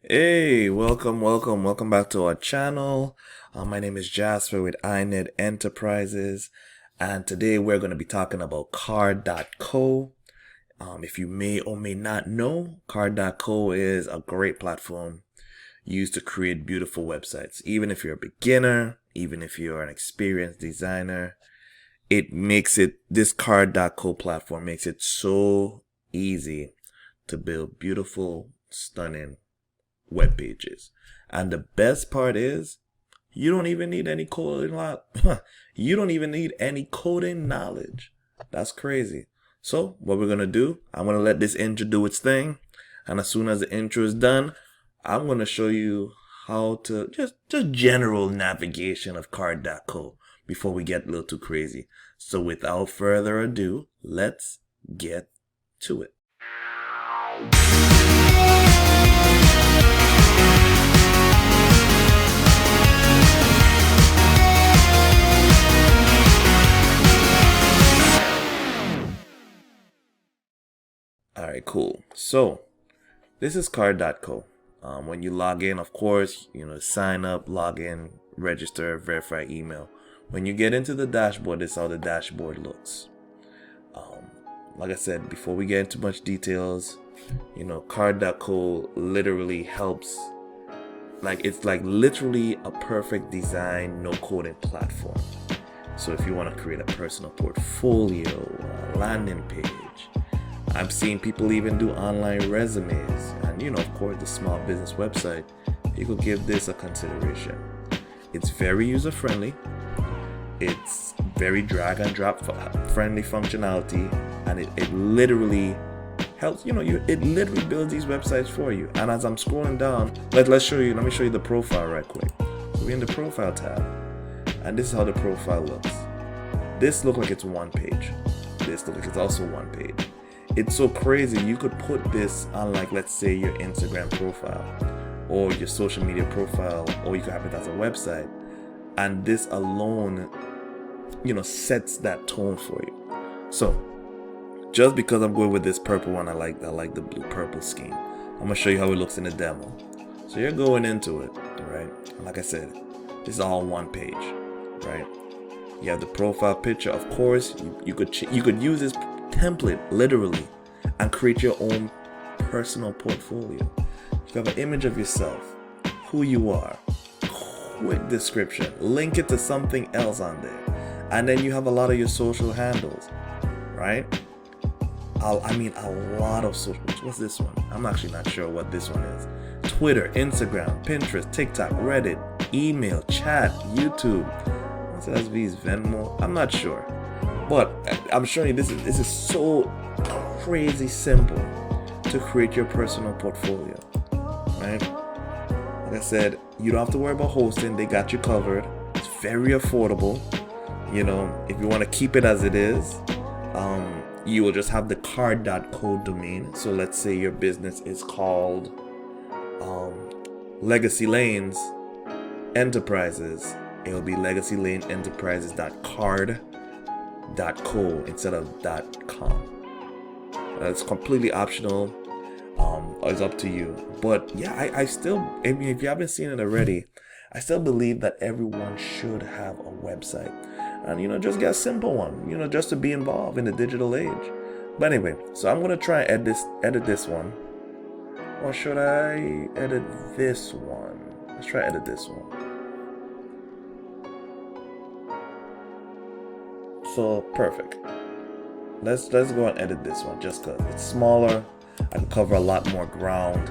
Hey, welcome back to our channel. My name is Jasper with iNet Enterprises, and today we're going to be talking about Card.co. If you may or may not know, Card.co is a great platform used to create beautiful websites. Even if you're a beginner, even if you're an experienced designer, this Card.co platform makes it so easy to build beautiful, stunning web pages. And the best part is you don't even need any coding you don't even need any coding knowledge. That's crazy. So what we're gonna do, I'm gonna let this intro do its thing, and as soon as the intro is done, I'm gonna show you how to just general navigation of Card.co before we get a little too crazy. So without further ado, let's get to it. All right, cool. So this is Card.co. When you log in, of course, sign up, log in, register, verify email. When you get into the dashboard, this is how the dashboard looks. Like I said, before we get into much details, Card.co literally helps. It's like literally a perfect design, no coding platform. So if you want to create a personal portfolio, a landing page, I've seen people even do online resumes, and of course the small business website, you could give this a consideration. It's very user friendly, it's very drag and drop friendly functionality, and it literally helps, it literally builds these websites for you. And as I'm scrolling down, let me show you the profile right quick. So we're in the profile tab, and this is how the profile looks. This looks like it's one page. This looks like it's also one page. It's so crazy. You could put this on, let's say, your Instagram profile or your social media profile, or you could have it as a website. And this alone, sets that tone for you. So just because I'm going with this purple one, I like the blue purple scheme. I'm going to show you how it looks in the demo. So you're going into it, right? And like I said, this is all one page, right? You have the profile picture. Of course, you could use this template literally and create your own personal portfolio. You have an image of yourself, who you are, quick description, link it to something else on there, and then you have a lot of your social handles, right? A lot of social. What's this one? I'm actually not sure what this one is. Twitter, Instagram, Pinterest, TikTok, Reddit, email, chat, YouTube. What's SV's Venmo? I'm not sure. But I'm showing you this is so crazy simple to create your personal portfolio, right? Like I said, you don't have to worry about hosting. They got you covered. It's very affordable. If you want to keep it as it is, you will just have the Card.co domain. So let's say your business is called Legacy Lanes Enterprises. It will be Legacy Lane Enterprises.card.co instead of .com. It's completely optional. It's up to you. But yeah, I still, if you haven't seen it already, I still believe that everyone should have a website. And just get a simple one, just to be involved in the digital age. But anyway, so I'm gonna try and edit this one. Or should I edit this one? Let's try edit this one. So perfect. Let's go and edit this one just because it's smaller. I can cover a lot more ground,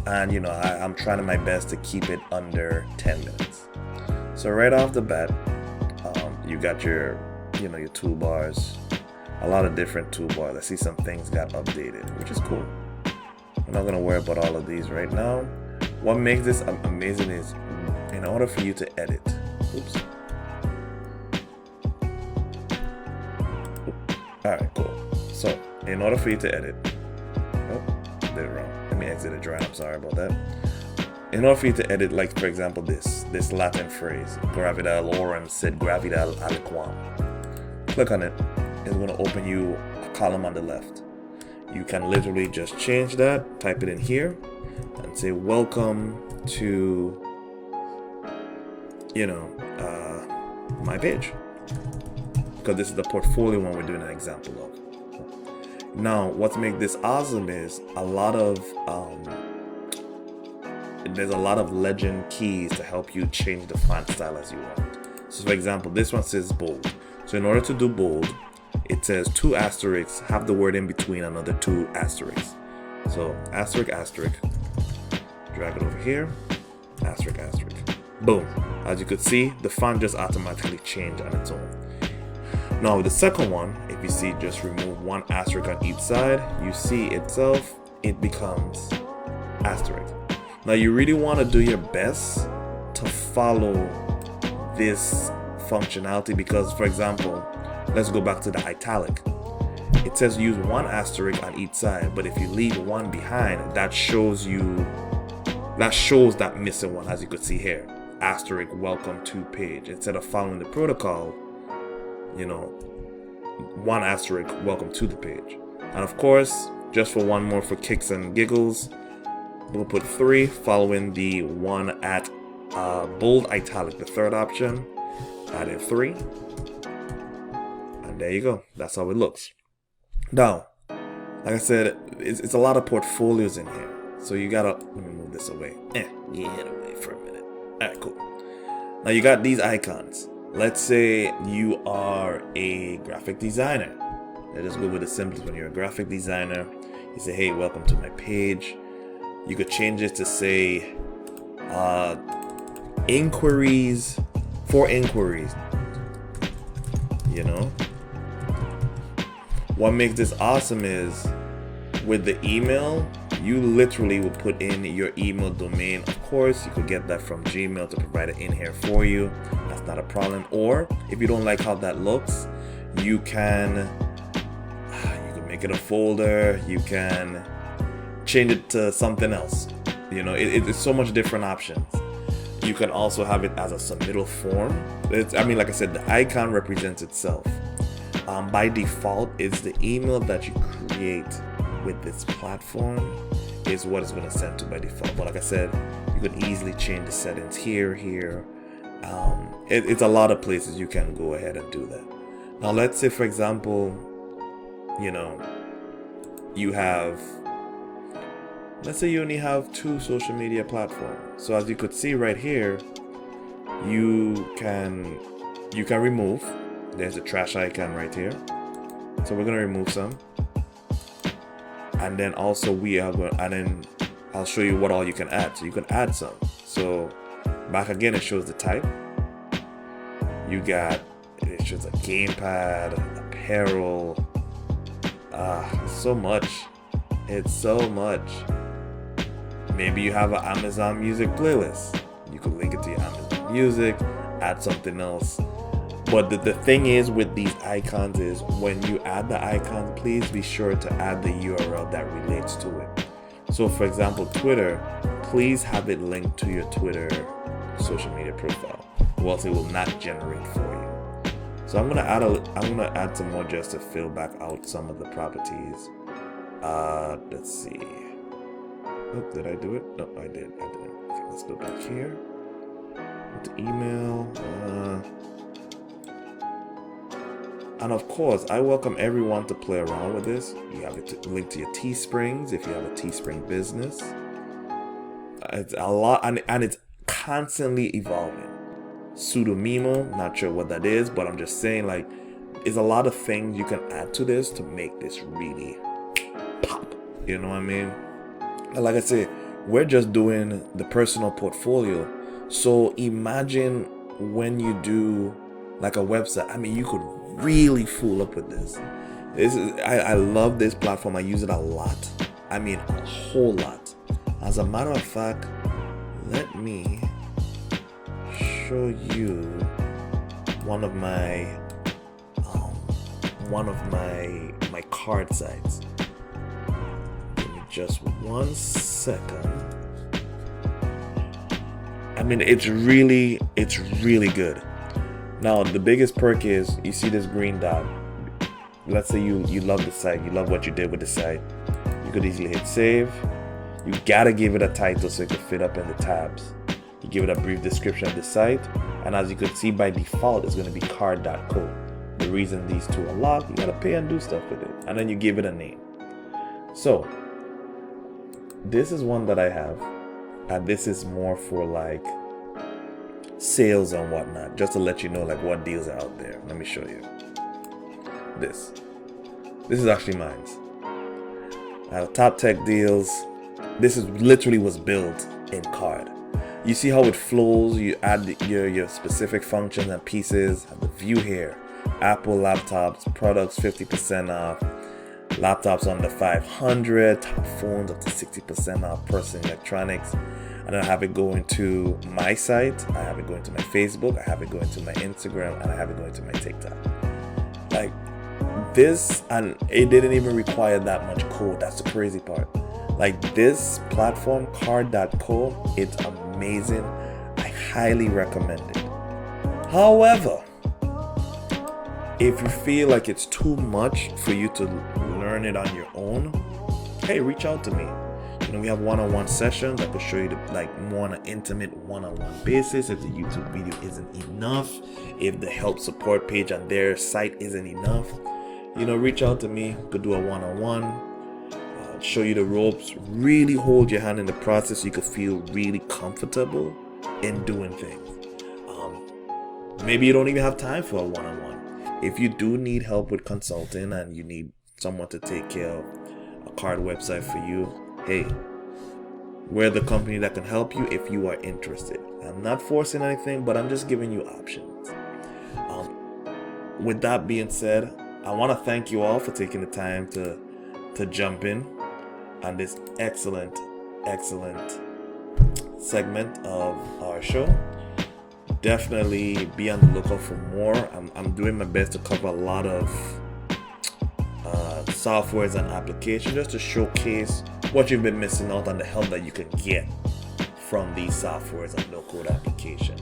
and I'm trying my best to keep it under 10 minutes. So right off the bat, you got your your toolbars, a lot of different toolbars. I see some things got updated, which is cool. I'm not gonna worry about all of these right now. What makes this amazing is, in order for you to edit, oops. Alright, cool. So, in order for you to edit, did it wrong. Let me exit it right. I'm sorry about that. In order for you to edit, for example, this Latin phrase, gravidal orem sed gravidal aliquam. Click on it. It's going to open you a column on the left. You can literally just change that, type it in here, and say welcome to, my page, because this is the portfolio one we're doing an example of. Now, what makes this awesome is there's a lot of legend keys to help you change the font style as you want. So for example, this one says bold. So in order to do bold, it says 2 asterisks, have the word in between another 2 asterisks. So asterisk, asterisk, drag it over here, asterisk, asterisk, boom. As you could see, the font just automatically changed on its own. Now the second one, if you see, just remove 1 asterisk on each side, you see itself, it becomes asterisk. Now you really want to do your best to follow this functionality, because for example, let's go back to the italic. It says use 1 asterisk on each side, but if you leave 1 behind, that shows that missing one, as you could see here. Asterisk welcome to page. Instead of following the protocol, 1 asterisk welcome to the page. And of course, just for one more for kicks and giggles, we'll put 3 following the 1 at bold italic, the third option. Add in 3. And there you go. That's how it looks. Now, like I said, it's a lot of portfolios in here. So you gotta, let me move this away. Get away for a minute. Alright, cool. Now you got these icons. Let's say you are a graphic designer. Let us go with the simplest. When you're a graphic designer, you say, hey, welcome to my page. You could change it to say, inquiries for inquiries. What makes this awesome is with the email, you literally will put in your email domain. Of course, you could get that from Gmail to provide it in here for you. That's not a problem. Or if you don't like how that looks, you can make it a folder. You can change it to something else. It's so much different options. You can also have it as a submittal form. Like I said, the icon represents itself. By default, it's the email that you create with this platform is what it's going to send to by default. But like I said, you could easily change the settings here. It's a lot of places you can go ahead and do that. Now, let's say, for example, let's say you only have 2 social media platforms. So as you could see right here, you can remove. There's a trash icon right here. So we're gonna remove some. And then also I'll show you what all you can add. So you can add some. So back again, it shows the type. It shows a gamepad, apparel. So much. It's so much. Maybe you have an Amazon Music playlist. You could link it to your Amazon Music, add something else. But the thing is with these icons is when you add the icon, please be sure to add the URL that relates to it. So for example, Twitter, please have it linked to your Twitter social media profile, or else it will not generate for you. So I'm gonna add some more just to fill back out some of the properties. Let's see. Oh, did I do it? No, I did. I didn't. Okay, let's go back here. To email. And of course, I welcome everyone to play around with this. You have it linked to your Teesprings if you have a Teespring business. It's a lot, and it's constantly evolving. Pseudomemo, not sure what that is, but I'm just saying, like, there's a lot of things you can add to this to make this really pop. You know what I mean? And like I said, we're just doing the personal portfolio. So imagine when you do like a website. I mean, you could really fool up with this. I love this platform. I use it a lot. I mean, a whole lot. As a matter of fact, let me show you one of my card sites. Give me just 1 second. I mean, it's really good. Now, the biggest perk is you see this green dot. Let's say you love the site, you love what you did with the site. You could easily hit save. You gotta give it a title so it can fit up in the tabs. You give it a brief description of the site, and as you can see by default, it's gonna be card.co. The reason these two are locked, you gotta pay and do stuff with it, and then you give it a name. So this is one that I have, and this is more for like sales and whatnot, just to let you know like what deals are out there. Let me show you. This is actually mine. I have top tech deals. This is literally was built in Card. You see how it flows. You add your specific functions and pieces. The view here. Apple laptops, products 50% off. Laptops under 500. Top phones up to 60% off. Personal electronics. And I have it going to my site. I have it going to my Facebook. I have it going to my Instagram. And I have it going to my TikTok. Like this, and it didn't even require that much code. That's the crazy part. Like this platform, card.co, it's amazing. I highly recommend it. However, if you feel like it's too much for you to learn it on your own, hey, reach out to me. You know, we have one-on-one sessions. I can show you like more on an intimate one-on-one basis. If the YouTube video isn't enough, if the help support page on their site isn't enough, you know, reach out to me. Could do a one-on-one. Show you the ropes, really hold your hand in the process so you could feel really comfortable in doing things. Maybe you don't even have time for a one-on-one. If you do need help with consulting and you need someone to take care of a card website for you, hey, we're the company that can help you if you are interested. I'm not forcing anything, but I'm just giving you options. With that being said, I want to thank you all for taking the time to jump in on this excellent segment of our show. Definitely be on the lookout for more. I'm doing my best to cover a lot of softwares and applications just to showcase what you've been missing out on, the help that you can get from these softwares and no-code applications.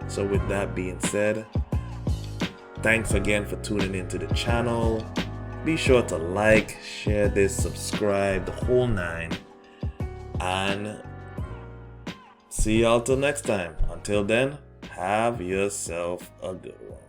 So with that being said, thanks again for tuning into the channel. Be sure to like, share this, subscribe, the whole nine. And see y'all till next time. Until then, have yourself a good one.